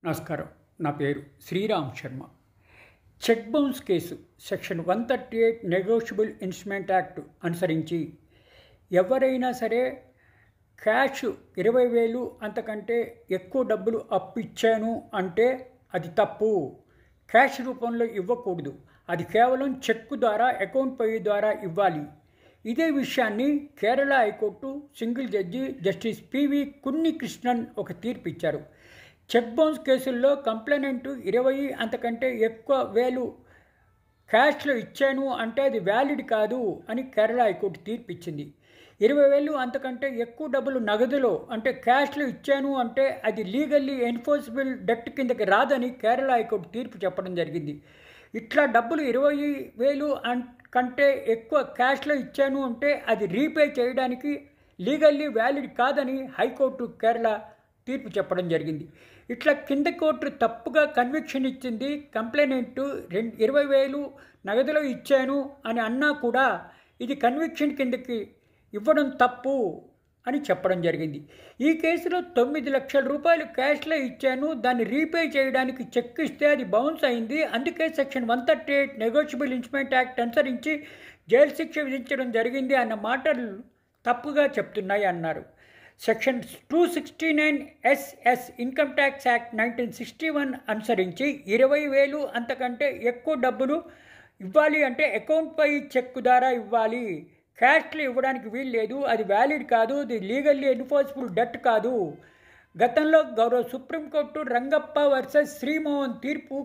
నమస్కారం. నా పేరు Sriram Sharma. Cheque bounce case section 138 negotiable instrument act అనుసరించి ఎవరైనా సరే క్యాష్ 20,000 అంతకంటే ఎక్కువ డబ్బులు అప్పు ఇచ్చాను అంటే అది తప్పు. క్యాష్ రూపంలో ఇవ్వకూడదు. అది కేవలం చెక్కు ద్వారా అకౌంట్ పే ద్వారా ఇవ్వాలి. ఇదే విషయాన్ని Kerala high court single judge justice PV Kunhikrishnan ఒక తీర్పు ఇచ్చారు. చెక్ బౌన్స్ కేసుల్లో కంప్లైనెంట్ 20 అంతకంటే ఎక్కువ వేలు క్యాష్లో ఇచ్చాను అంటే అది వ్యాలిడ్ కాదు అని కేరళ హైకోర్టు తీర్పు ఇచ్చింది. 20,000 అంతకంటే ఎక్కువ డబ్బులు నగదులో అంటే క్యాష్లో ఇచ్చాను అంటే అది లీగల్లీ ఎన్ఫోర్సబుల్ డెట్ కిందకి రాదని కేరళ హైకోర్టు తీర్పు చెప్పడం జరిగింది. ఇట్లా డబ్బులు 20,000 కంటే ఎక్కువ క్యాష్లో ఇచ్చాను అంటే అది రీపే చేయడానికి లీగల్లీ వ్యాలిడ్ కాదని హైకోర్టు కేరళ తీర్పు చెప్పడం జరిగింది. ఇట్లా కింద కోర్టు తప్పుగా కన్విక్షన్ ఇచ్చింది. కంప్లైనెంట్ 20,000 నగదులో ఇచ్చాను అని అన్నా కూడా ఇది కన్విక్షన్ కిందకి ఇవ్వడం తప్పు అని చెప్పడం జరిగింది. ఈ కేసులో 9 లక్షల రూపాయలు క్యాష్లో ఇచ్చాను, దాన్ని రీపే చేయడానికి చెక్ ఇస్తే అది బౌన్స్ అయింది. అందుకే సెక్షన్ 138 నెగోషియబుల్ ఇన్స్ట్రుమెంట్ యాక్ట్ అనుసరించి జైలు శిక్ష విధించడం జరిగింది అన్న మాటలు తప్పుగా చెప్తున్నాయి అన్నారు. Section 269 SS income tax act 1961 అనుసరించి 20,000 అంతకంటే ఎక్కువ డబ్బులు ఇవ్వాలి అంటే అకౌంట్ పై చెక్ ద్వారా ఇవ్వాలి. క్యాష్లో ఇవ్వడానికి వీలు లేదు. అది వ్యాలిడ్ కాదు. అది లీగల్లీ ఎన్ఫోర్సబుల్ డెట్ కాదు. గతంలో గౌరవ సుప్రీంకోర్టు రంగప్ప వర్సెస్ శ్రీమోహన్ తీర్పు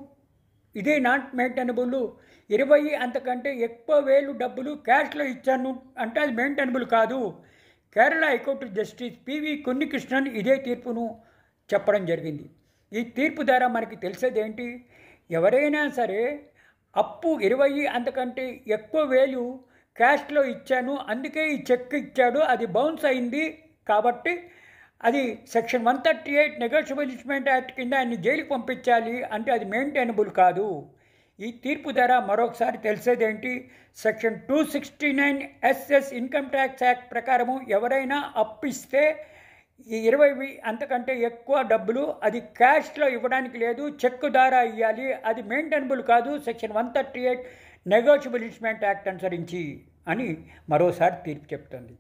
ఇదే నాట్ మెయింటైనబుల్. 20 అంతకంటే ఎక్కువ వేలు డబ్బులు క్యాష్లో ఇచ్చాను అంటే అది మెయింటైనబుల్ కాదు. కేరళ హైకోర్టు జస్టిస్ పివి కున్నికృష్ణన్ ఇదే తీర్పును చెప్పడం జరిగింది. ఈ తీర్పు ద్వారా మనకి తెలిసేది ఏంటి? ఎవరైనా సరే అప్పు 20 అంతకంటే ఎక్కువ వేలు క్యాష్లో ఇచ్చాను, అందుకే ఈ చెక్ ఇచ్చాడు, అది బౌన్స్ అయింది కాబట్టి అది సెక్షన్ 138 నెగోషియబుల్ ఇన్స్ట్రుమెంట్ యాక్ట్ కింద ఆయన్ని జైలుకి పంపించాలి అంటే అది మెయింటైనబుల్ కాదు. ఈ తీర్పు ద్వారా మరొకసారి తెలిసేదేంటి? Section 269 SS income tax act ప్రకారము ఎవరైనా అప్పు ఇస్తే ఈ 20 అంతకంటే ఎక్కువ డబ్బులు అది క్యాష్లో ఇవ్వడానికి లేదు, చెక్ ద్వారా ఇవ్వాలి. అది మెయింటైనబుల్ కాదు సెక్షన్ 138 నెగోషియబుల్ ఇన్స్ట్రుమెంట్ యాక్ట్ అనుసరించి అని మరోసారి తీర్పు చెప్తుంది.